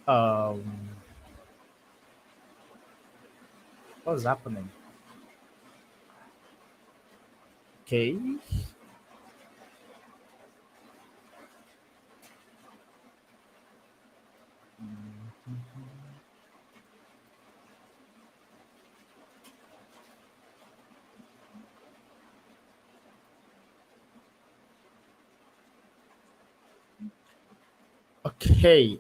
Um, what's happening? Okay. Okay.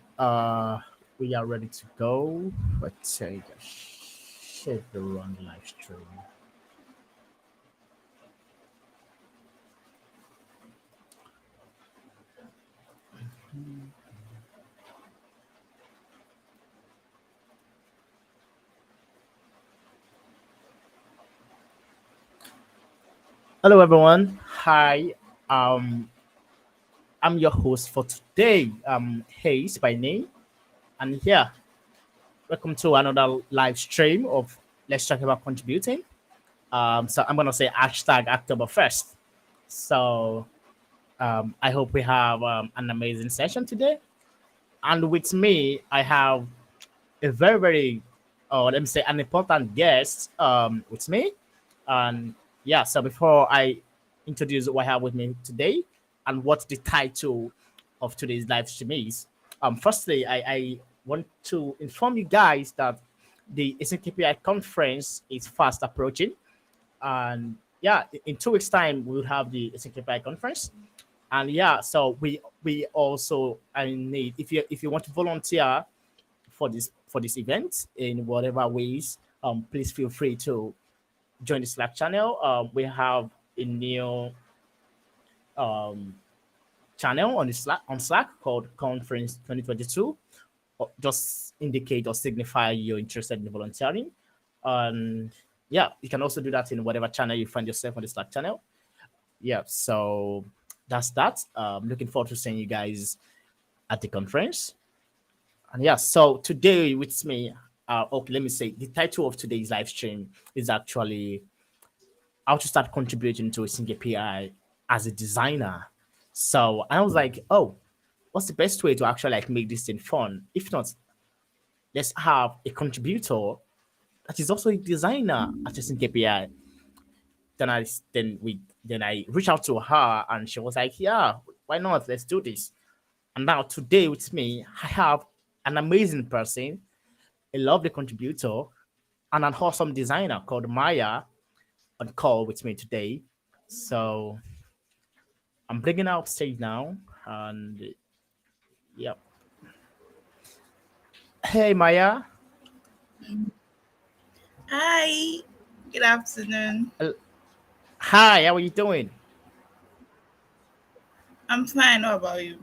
We are ready to go. Let's say share the run live stream. Hello, everyone. Hi. Um, I'm your host for today. Hayes by name, and yeah, welcome to another live stream of Let's Talk About Contributing. So I'm gonna say hashtag Octoberfest. So I hope we have an amazing session today. And with me, I have a very, very, let me say, an important guest with me. And yeah, so before I introduce what I have with me today and what the title of today's live stream is, firstly, I want to inform you guys that the AsyncAPI conference is fast approaching. And yeah, in 2 weeks' time, we'll have the AsyncAPI conference. And yeah, so we also I need if you want to volunteer for this event in whatever ways, please feel free to join the Slack channel. We have a new um, channel on the Slack called Conference 2022. Just indicate or signify you're interested in volunteering, and yeah, you can also do that in whatever channel you find yourself on the Slack channel. Yeah, so that's that. Looking forward to seeing you guys at the conference. And yeah, so today with me, okay, let me say the title of today's live stream is actually how to start contributing to a single API as a designer. So I was like, oh, what's the best way to actually like make this thing fun? If not, let's have a contributor that is also a designer at a single API. Then I then I reached out to her and she was like, yeah, why not? Let's do this. And now today with me, I have an amazing person, a lovely contributor, and an awesome designer called Maya on call with me today. So I'm bringing her up stage now. And yep. Hey Maya. Hi, good afternoon. Uh, Hi, how are you doing? I'm fine. How about you?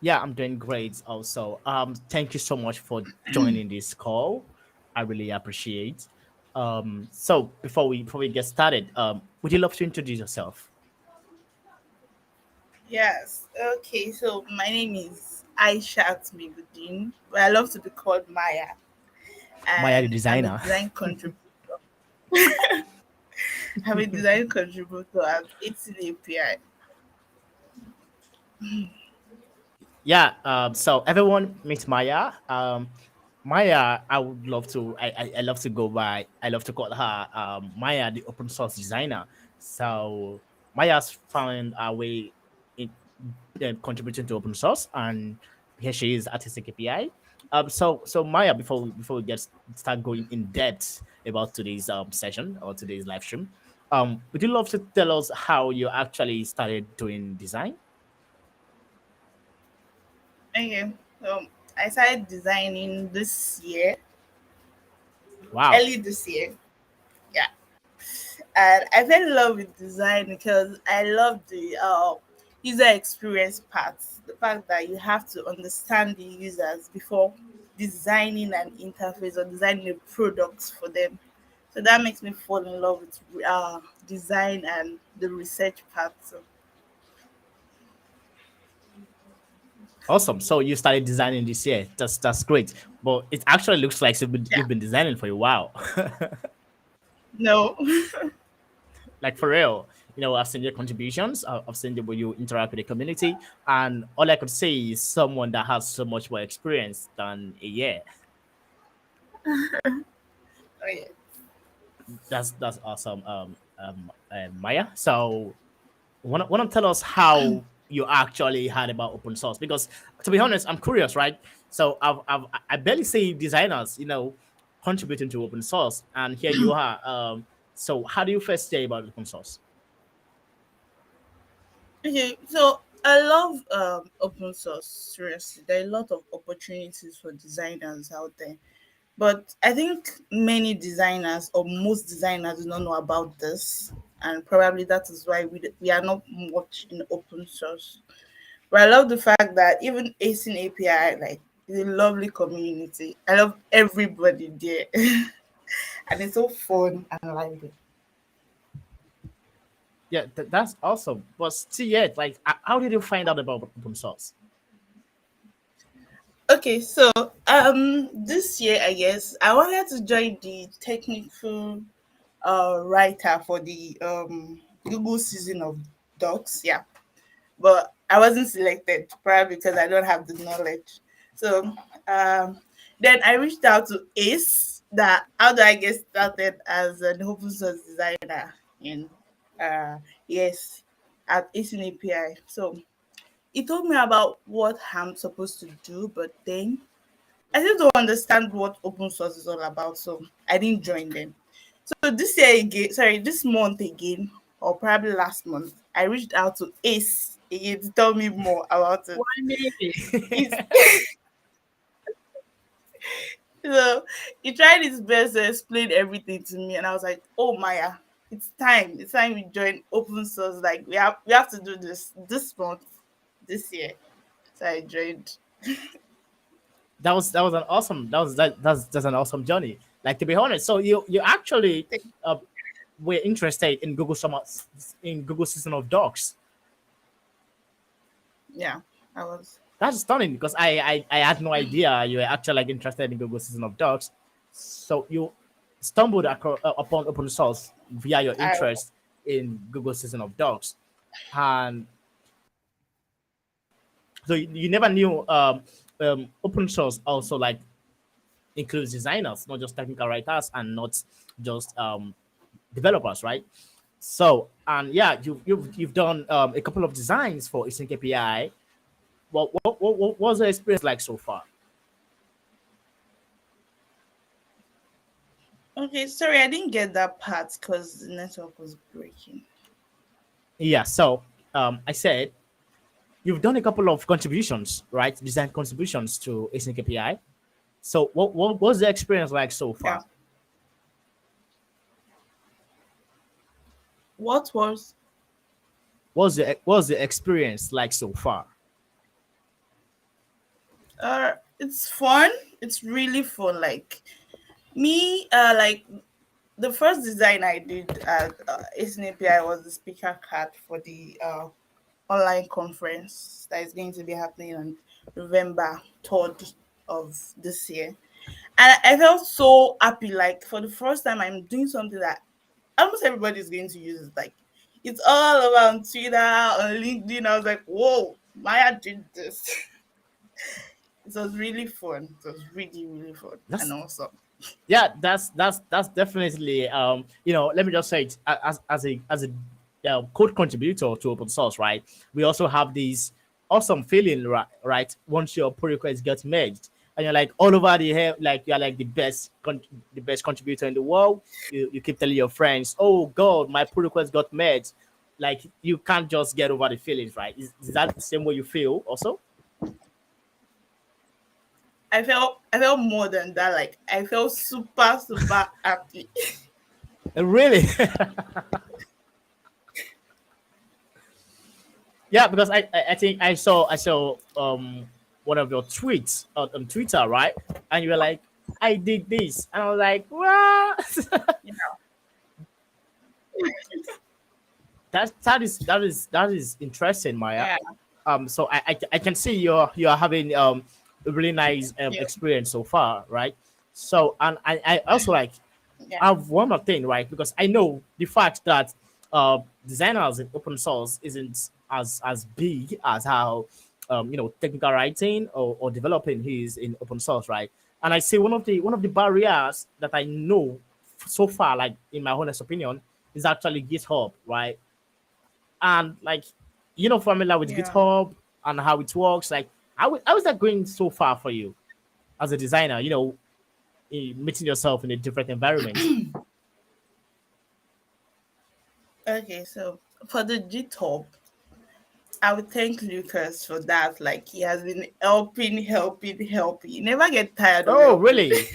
Yeah, I'm doing great also. Thank you so much for joining this call. I really appreciate. So before we get started, would you love to introduce yourself? Yes. Okay. So my name is Aisha Mibudin, but I love to be called Maya, Maya the and I'm a designer. design contributor. I'm a design contributor at 18 API. Yeah, so everyone meet Maya. Maya, I would love to. I love to go by. I love to call her Maya, the open source designer. So Maya's found her way in contributing to open source, and here she is at Artistic API. So Maya, before we get start going in depth about today's session or today's live stream, would you love to tell us how you actually started doing design? Okay. So I started designing this year, Wow. early this year. Yeah. And I fell in love with design because I love the user experience part. The fact that you have to understand the users before designing an interface or designing a product for them. So that makes me fall in love with design and the research part. So Awesome. So you started designing this year. That's great. But it actually looks like yeah, you've been designing for a while. no, Like for real. I've seen your contributions. I've seen the way you interact with the community, and all I could say is someone that has so much more experience than a year. Oh yeah. That's awesome, Maya. So, want to tell us how you actually heard about open source? Because to be honest, I'm curious, right? So I barely see designers, contributing to open source, and here you are. So how do you first say about open source? Okay, so I love open source. Seriously, there are a lot of opportunities for designers out there, but I think many designers or most designers do not know about this, and probably that is why we are not much in open source. But I love the fact that even Async API, like, is a lovely community. I love everybody there, and it's so fun and lively. Yeah, that's awesome. But still, yet, like, how did you find out about open source? Okay, so this year I guess I wanted to join the technical writer for the Google season of docs, yeah. But I wasn't selected, probably because I don't have the knowledge. So um then I reached out to Ace that how do I get started as an open source designer in yes at Ace in API. So he told me about what I'm supposed to do, but then I still don't understand what open source is all about, so I didn't join them. So this year again, sorry, this month again, or probably last month, I reached out to Ace again to tell me more about it. Why me? He's, so he tried his best to explain everything to me, and I was like, "Oh Maya, it's time! It's time we join open source. Like we have to do this month, this year." So I joined. That was an awesome that's an awesome journey. Like, to be honest, so you actually uh, were interested in Google system of docs. Yeah, I was. That's stunning because I had no idea you were actually like interested in Google system of docs. So you stumbled upon open source via your I interest in Google system of docs, and so you never knew open source also like includes designers, not just technical writers and not just developers, right? So, and yeah, you've done a couple of designs for Async API. What was the experience like so far? Okay, sorry, I didn't get that part because the network was breaking. Yeah, so I said you've done a couple of contributions, right? Design contributions to Async API. So what was the experience like so Yeah. far? What was What was the experience like so far? it's fun. It's really fun. Like me, like the first design I did at API was the speaker card for the online conference that is going to be happening on November 3rd of this year. And I felt so happy. Like for the first time, I'm doing something that almost everybody is going to use it. Like it's all over on Twitter, on LinkedIn. I was like, whoa, Maya did this. It was really fun. It was really, really fun and That's awesome. yeah, that's definitely let me just say it as a code contributor to open source, right? We also have these awesome feeling, right? Once your pull request gets merged and you're like all over the hair, like you're like the best contributor in the world. You keep telling your friends, oh god, my pull request got merged. Like, you can't just get over the feelings, right? Is that the same way you feel also? I felt more than that. Like I felt super, super happy. Really? Yeah, because I think I saw one of your tweets on Twitter, right? And you were like, I did this, and I was like, what? Yeah. That is interesting, Maya. Yeah. So I can see you're having a really nice Yeah. experience so far, right? So, and I also like Yeah. I have one more thing, right? Because I know the fact that designers in open source isn't as big as how technical writing or developing is in open source, right? And I say one of the barriers that I know so far, like in my honest opinion, is actually GitHub, right? And like familiar with Yeah. GitHub and how it works. Like how is that going so far for you as a designer? Meeting yourself in a different environment. Okay, so for the GitHub, I would thank Lucas for that. Like he has been helping, helping, helping. He never get tired of Oh, helping. really?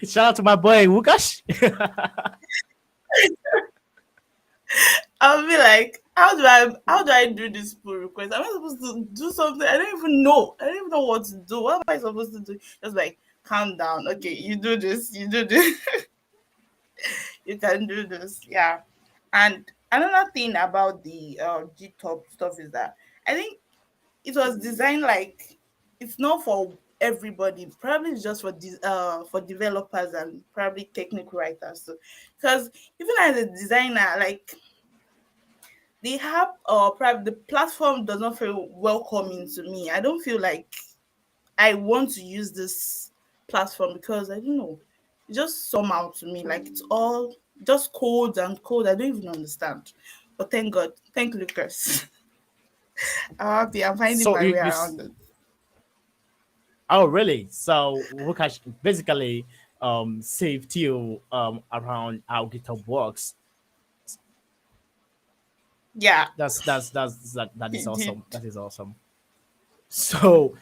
Shout out to my boy Wukash. I'll be like, how do I do this pull request? Am I supposed to do something? I don't even know. I don't even know what to do. What am I supposed to do? Just like calm down. Okay, you do this, you do this, you can do this. Yeah. And another thing about the GitHub stuff is that I think it was designed like it's not for everybody. Probably it's just for developers and probably technical writers. So because even as a designer, like the app or probably the platform does not feel welcoming to me. I don't feel like I want to use this platform because I don't know. It just somehow to me like it's all just code and code. I don't even understand. But thank God, thank Lucas. I'm happy. I'm finding So my you, way you around it. oh, really? So Wukash basically saved you around how GitHub works. Yeah, That is he did. awesome. That is awesome. So,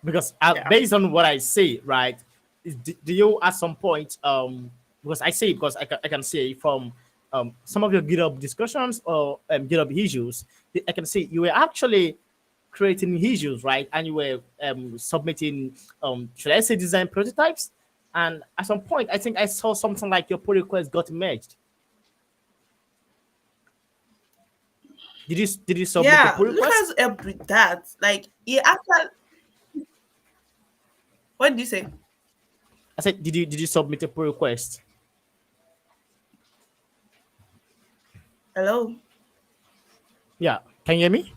because Yeah. based on what I see, right, do you at some point, because I say it because I can see from some of your GitHub discussions or GitHub issues, I can see you were actually creating issues, right, and you were submitting, should I say, design prototypes, and at some point, I think I saw something like your pull request got merged. Did you submit a Yeah, pull request? Lucas helped with that. Like he actually what did you say? I said, did you submit a pull request? Hello? Yeah, can you hear me?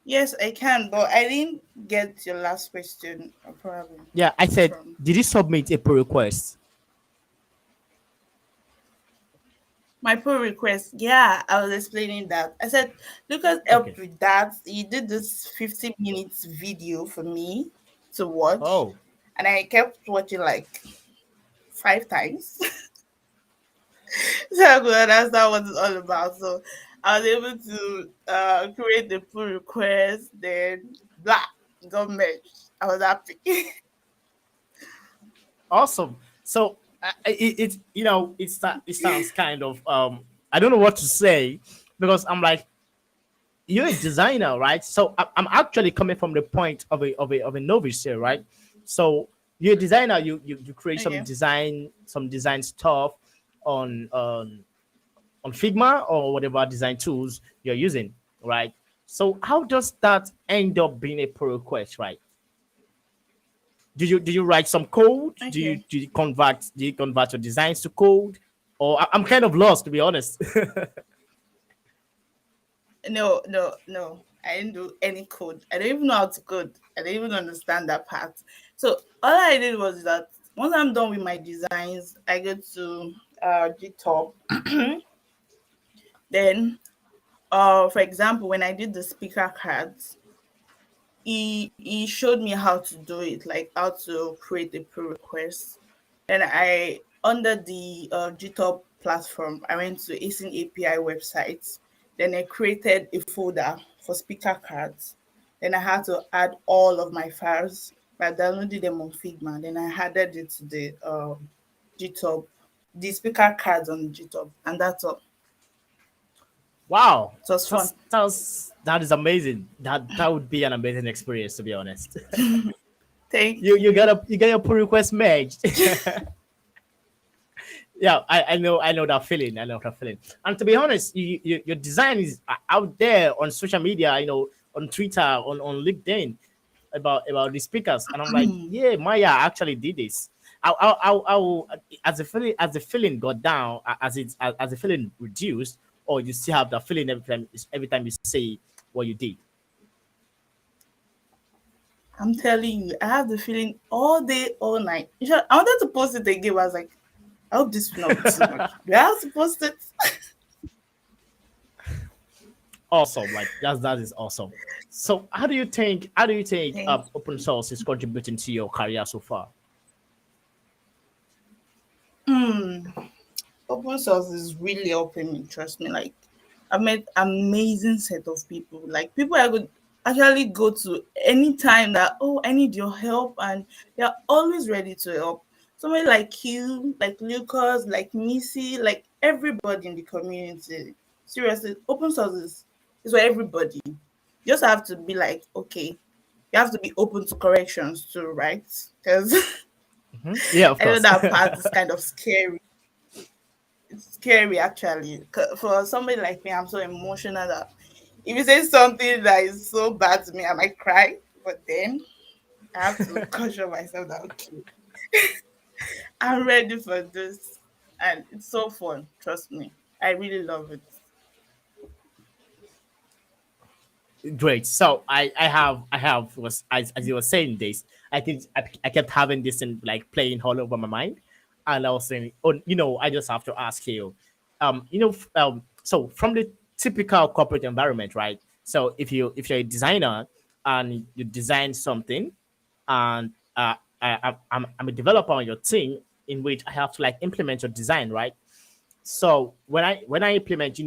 Yes, I can, but I didn't get your last question probably Yeah, I said, from did you submit a pull request? my pull request. Yeah, I was explaining that. I said Lucas Okay. helped with that. He did this 50 minutes video for me to watch, Oh, and I kept watching like 5 times. So I could understand what it's all about. So I was able to create the pull request, then blah, got merged. I was happy. awesome. So it sounds kind of I don't know what to say because I'm like, you're a designer, right? So I'm actually coming from the point of a novice here, right? So you're a designer, you create Okay. some design stuff on Figma or whatever design tools you're using, right? So how does that end up being a pull request, right? Do you write some code? Do you Okay. do you convert do you convert your designs to code? Or I'm kind of lost, to be honest. No, no, no. I didn't do any code. I don't even know how to code. I don't even understand that part. So all I did was that once I'm done with my designs, I go to GitHub. Then, for example, when I did the speaker cards, he showed me how to do it, like how to create a pull request. Then I under the GitHub platform, I went to Async API website. Then I created a folder for speaker cards. Then I had to add all of my files. I downloaded them on Figma. Then I added it to the GitHub, the speaker cards on GitHub, and that's all. Wow, It was fun. that is amazing. That would be an amazing experience, to be honest. Thank You you. got your pull request merged. Yeah, I know that feeling. I know that feeling. And to be honest, your design is out there on social media. On Twitter, on LinkedIn, about the speakers, and I'm like, yeah, Maya actually did this. as the feeling got down, as the feeling reduced, or you still have that feeling every time you say what you did. I'm telling you, I have the feeling all day, all night. In fact, I wanted to post it again. But I was like, I hope this will not be too much. Do I have to post it? Awesome, like that is awesome. So how do you think Thank open source is contributing to your career so far? you. Open source is really helping me, trust me. Like, I've met amazing set of people. Like, people I could actually go to anytime that, oh, I need your help, and they're always ready to help. Somebody like you, like Lucas, like Missy, like everybody in the community. Seriously, open source is for everybody. You just have to be like, okay, you have to be open to corrections too, right? Because Mhm. Yeah, of I know course. that part is kind of scary. It's scary actually. For somebody like me, I'm so emotional that if you say something that is so bad to me, I might cry. But then I have to caution myself that okay, I'm ready for this, and it's so fun. Trust me, I really love it. Great. So I have was as you were saying this, I think I kept having this in like playing all over my mind, and I was saying, oh, I just have to ask you, so from the typical corporate environment, right? So if you're a designer and you design something, and I'm a developer on your team in which I have to like implement your design, right? So when I implement,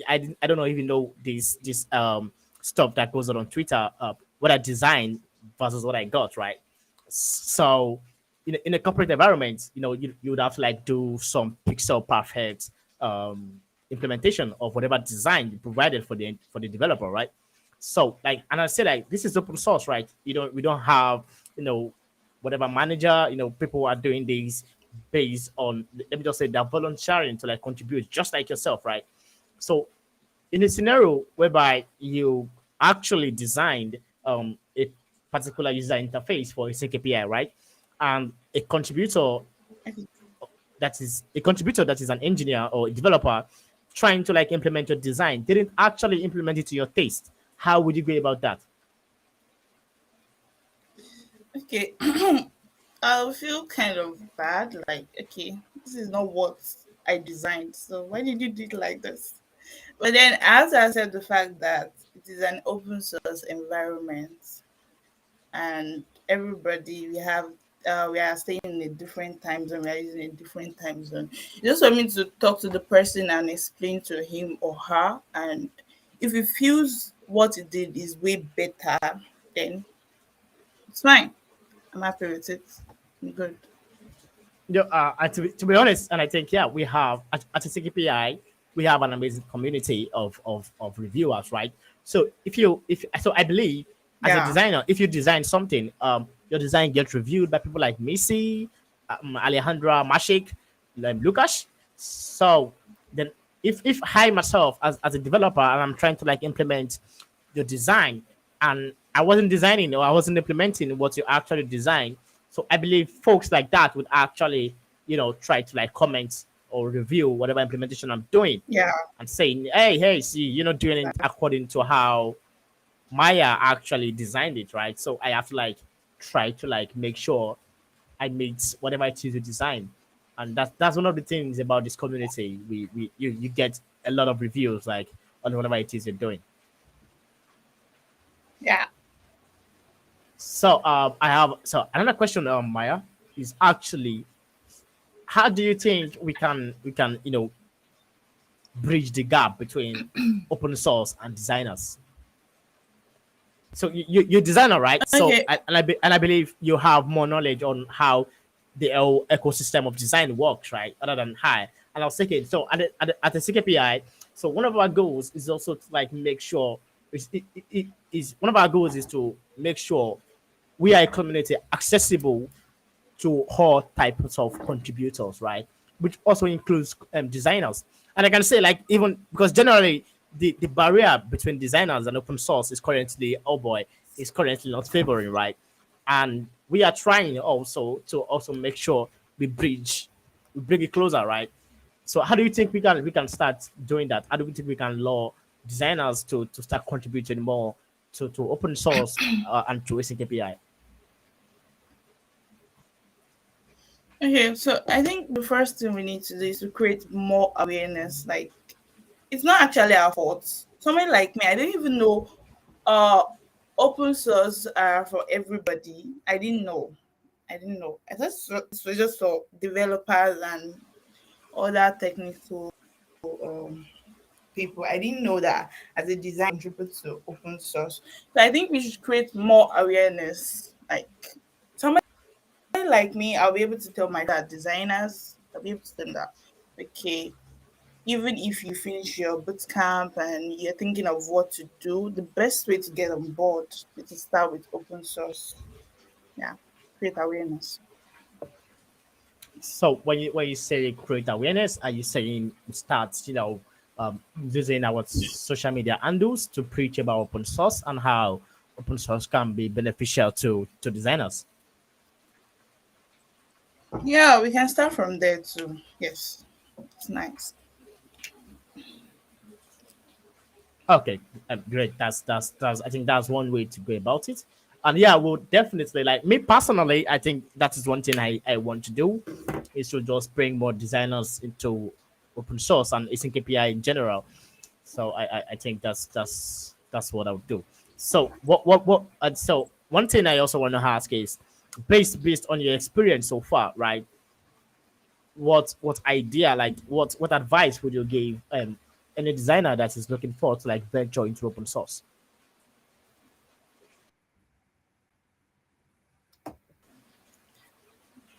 I don't know even know this stuff that goes on Twitter, what I designed versus what I got, right? So in a corporate environment, you would have to like do some pixel perfect implementation of whatever design you provided for the developer, right? So like, and I say like this is open source, right? We don't have you know whatever manager, people are doing these based on, let me just say, they're volunteering to like contribute just like yourself, right? So in a scenario whereby you actually designed a particular user interface for a sync API, right? And Okay. a contributor that is an engineer or a developer trying to like implement your design didn't actually implement it to your taste. How would you go about that? Okay. I'll feel kind of bad. Like, okay, this is not what I designed. So why did you do it like this? But then, as I said, the fact that it is an open source environment, and everybody we are staying in a different time zone, we are using a different time zone. Just for me to talk to the person and explain to him or her, and if he feels what he did is way better, then it's fine. I'm happy with it. I'm good. And to be honest, and I think yeah, we have at AsyncAPI, we have an amazing community of reviewers, right? So if so, I believe as a Yeah. designer, if you design something, your design gets reviewed by people like Missy, Alejandra, Mashik, Lucas. So then, if I myself as a developer and I'm trying to like implement your design, and I wasn't designing or I wasn't implementing what you actually designed. So I believe folks like that would actually, try to like comment or review whatever implementation I'm doing Yeah. and saying, hey, see, you're not doing it according to how Maya actually designed it, right? So I have to like try to like make sure I meet whatever it is you design. And that's one of the things about this community. You get a lot of reviews like on whatever it is you're doing. Yeah. So I have so another question, Maya, is actually how do you think we can bridge the gap between open source and designers? So you're a designer, right? So Okay. and I believe you have more knowledge on how the whole ecosystem of design works, right? Other than high. And I was thinking, so at the CKPI, so one of our goals is also to like make sure it is one of our goals is to make sure we are a community accessible to all types of contributors, right? Which also includes designers. And I can say, like, even because generally the barrier between designers and open source is currently, oh boy, is currently not favoring, right? And we are trying also to also make sure we bridge, we bring it closer, right? So how do you think we can start doing that? How do we think we can lure designers to start contributing more to open source and to async API? Okay, so I think the first thing we need to do is to create more awareness. Like, it's not actually our fault. Somebody like me, I didn't even know uh open source are for everybody. I didn't know. I didn't know. I thought it was just for developers and other technical um, people. I didn't know that as a design contribute to open source. So I think we should create more awareness. Like, somebody like me, I'll be able to tell my dad designers, I'll be able to tell them that, okay, even if you finish your boot camp and you're thinking of what to do, the best way to get on board is to start with open source. Yeah, create awareness. So when you say create awareness, are you saying start, using our social media handles to preach about open source and how open source can be beneficial to designers? Yeah, we can start from there too. Yes, it's nice. Okay, great. That's I think that's one way to go about it. And yeah, well, definitely, like me personally, I think that is one thing I want to do is to just bring more designers into open source and async API in general. So I think that's what I would do. So what and so one thing I also want to ask is based on your experience so far, right? What idea, like what advice would you give any designer that is looking forward to like venture into open source?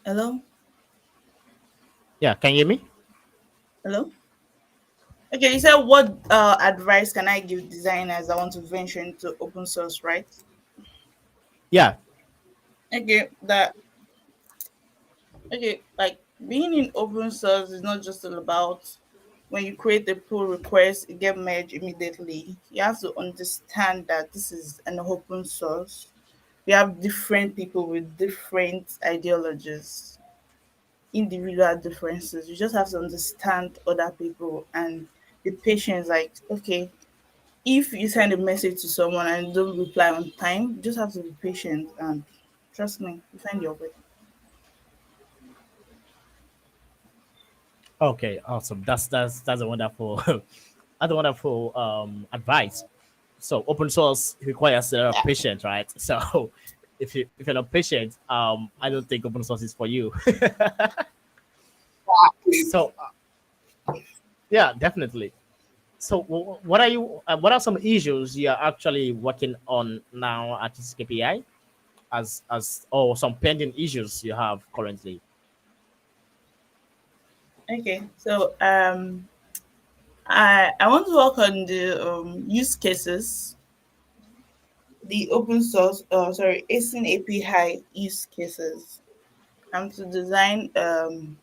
Hello, Yeah, can you hear me? hello. Okay, you said what advice can I give designers that want to venture into open source, right? Yeah. Okay, that okay, like being in open source is not just all about when you create a pull request, it get merged immediately. You have to understand that this is an open source. We have different people with different ideologies, individual differences. You just have to understand other people and be patient. Like, okay, if you send a message to someone and don't reply on time, you just have to be patient and trust me, you find your way. Okay, awesome. That's a wonderful that's a wonderful advice. So open source requires Yeah. patience, right? So if you're not patient, I don't think open source is for you. So yeah, definitely. So what are some issues you are actually working on now at this KPI as or some pending issues you have currently? Okay. So I want to work on the use cases, the open source async API use cases. I'm to design an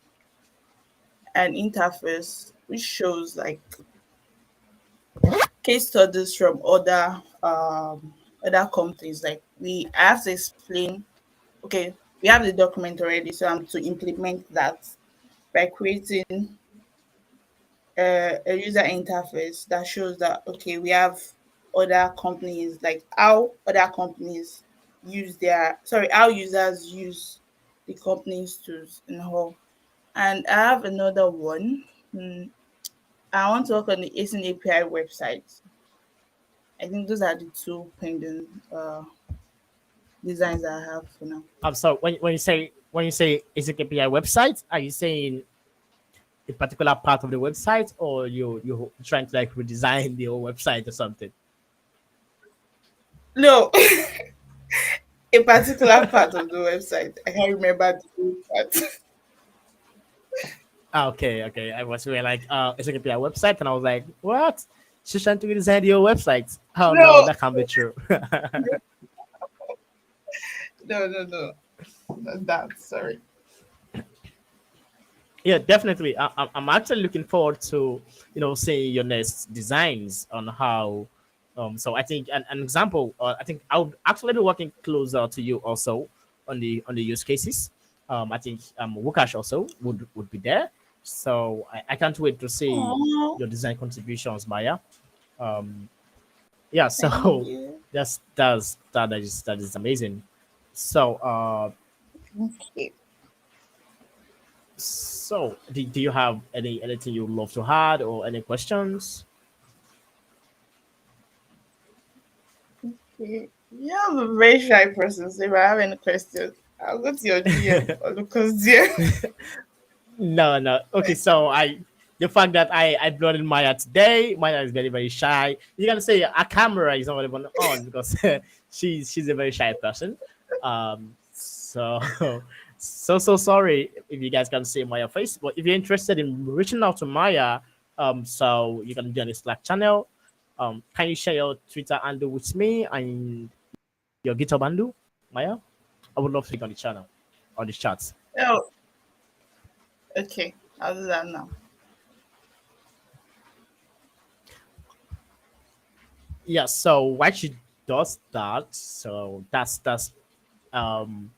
interface which shows like case studies from other companies. Like I have to explain, okay, we have the document already, so I'm to implement that by creating a user interface that shows that, okay, we have other companies, like how other companies use their sorry how users use the company's tools and all. And I have another one. I want to work on the async API website. I think those are the two pending designs that I have for now. So when you say AsyncAPI website, are you saying a particular part of the website, or you're trying to like redesign the whole website or something? No, a particular part of the website. I can't remember the whole part. Ah, okay, okay. I was really like, AsyncAPI website, and I was like, what? She's trying to redesign your website. Oh no, No, that can't be true. no. Not that. Sorry. Yeah, definitely. I'm actually looking forward to seeing your next designs on how. So I think an example. I think I would actually be working closer to you also on the use cases. I think Wukash also would be there. So I can't wait to see Oh, your design contributions, Maya. Um, yeah, thank so you. that is amazing. So Okay. do you have anything you'd love to add or any questions? You're a very shy person, so if I have any questions, I'll go to your DM or Lucas DM. No, no. Okay, so the fact that I blooded Maya today, Maya is very very shy. You can say a camera is not even on because she's a very shy person. So so sorry if you guys can see Maya face, but if you're interested in reaching out to Maya, so you can join the Slack channel. Can you share your Twitter handle with me and your GitHub handle, Maya? I would love to click on the channel or the chats. Oh, okay. I'll do that now. Yeah, so why she does that, so um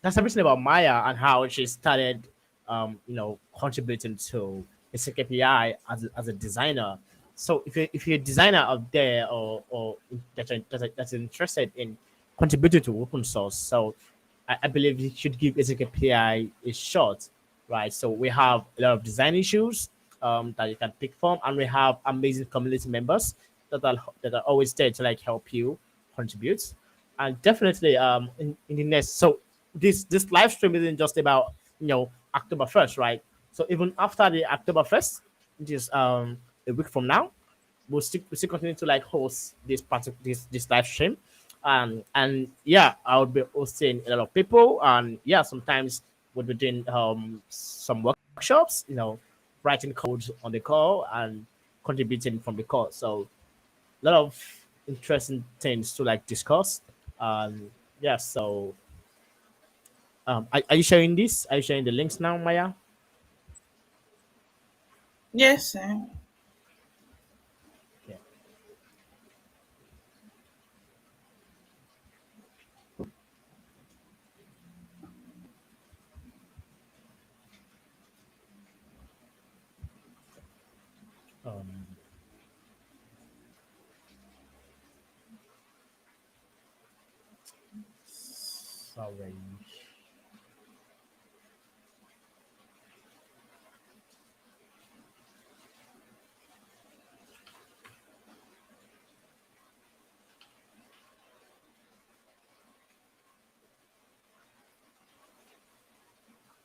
that's everything about Maya and how she started contributing to AsyncAPI as a designer. So if you're a designer out there or that's interested in contributing to open source, so I believe you should give AsyncAPI a shot, right? So we have a lot of design issues that you can pick from, and we have amazing community members that are always there to like help you contribute. And definitely in the next, so this live stream isn't just about October 1st, right? So even after the October 1st, which is a week from now, we'll still continue to like host this live stream. And yeah, I'll be hosting a lot of people, and yeah, sometimes we'll be doing some workshops, writing code on the call and contributing from the call. So a lot of interesting things to like discuss. Yeah, so are you sharing this? Are you sharing the links now, Maya? Yes, Yeah. Um, Sorry.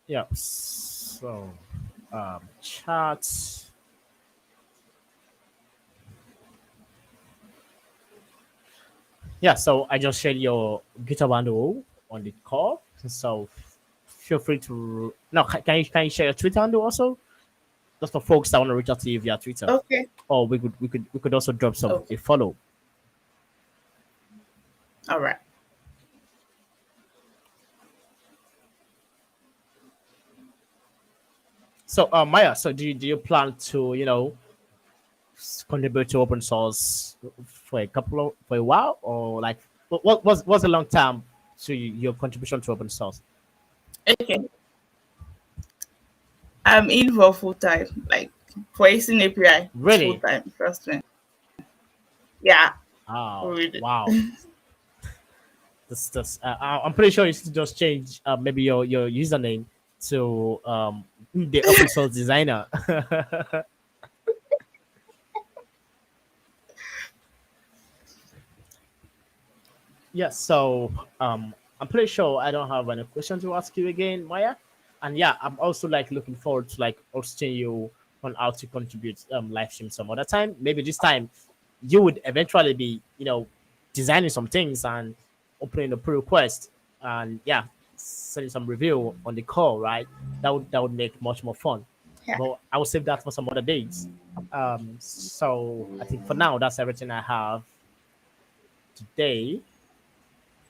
Yeah. So, chat. Yeah. So I just shared your GitHub handle on the call. So feel free to no. Can you share your Twitter handle also? Just for folks that want to reach out to you via Twitter, okay. or we could also drop some Okay. a follow. All right. So, Maya, so do you plan to contribute to open source for a while, or like what's a long time to your contribution to open source? Okay. I'm in for full time, like for Async API. It's full Really? time. Trust me. Yeah. Oh, Really. wow. I'm pretty sure you should just change maybe your username to the open source designer. Yes, so I'm pretty sure I don't have any question to ask you again, Maya. And yeah, I'm also like looking forward to like hosting you on how to contribute live stream some other time. Maybe this time you would eventually be, designing some things and opening a pull request and yeah, sending some review on the call, right? That would make much more fun. Yeah. But I will save that for some other days. So I think for now that's everything I have today.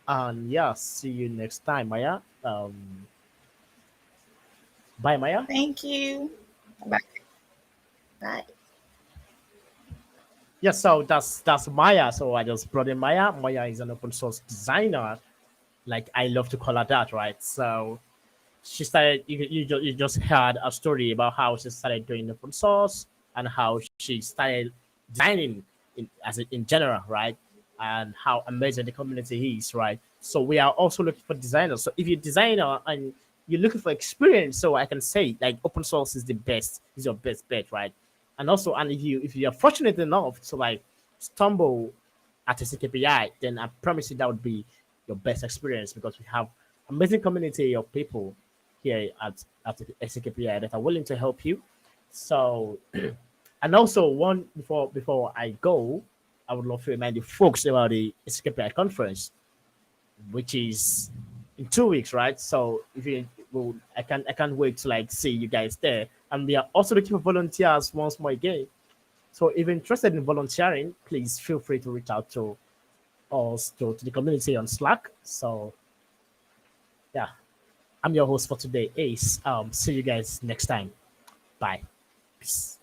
And yeah, see you next time, Maya. Bye, Maya. Thank you. Bye. Bye. Yeah, so that's Maya. So I just brought in Maya. Maya is an open source designer. Like I love to call her that, right? So she started. You just heard a story about how she started doing open source and how she started designing in general, right? And how amazing the community is, right? So we are also looking for designers. So if you're a designer and you're looking for experience, so I can say like open source is the best, is your best bet, right? And also, and if you are fortunate enough to like stumble at a CKPI, then I promise you that would be your best experience because we have amazing community of people here at AsyncAPI that are willing to help you. So, and also one before I go, I would love to remind you folks about the AsyncAPI conference, which is in 2 weeks, right? So if you will, I can't wait to like see you guys there. And we are also looking for volunteers once more again. So if you're interested in volunteering, please feel free to reach out to us to the community on Slack. So yeah, I'm your host for today, Ace. See you guys next time. Bye. Peace.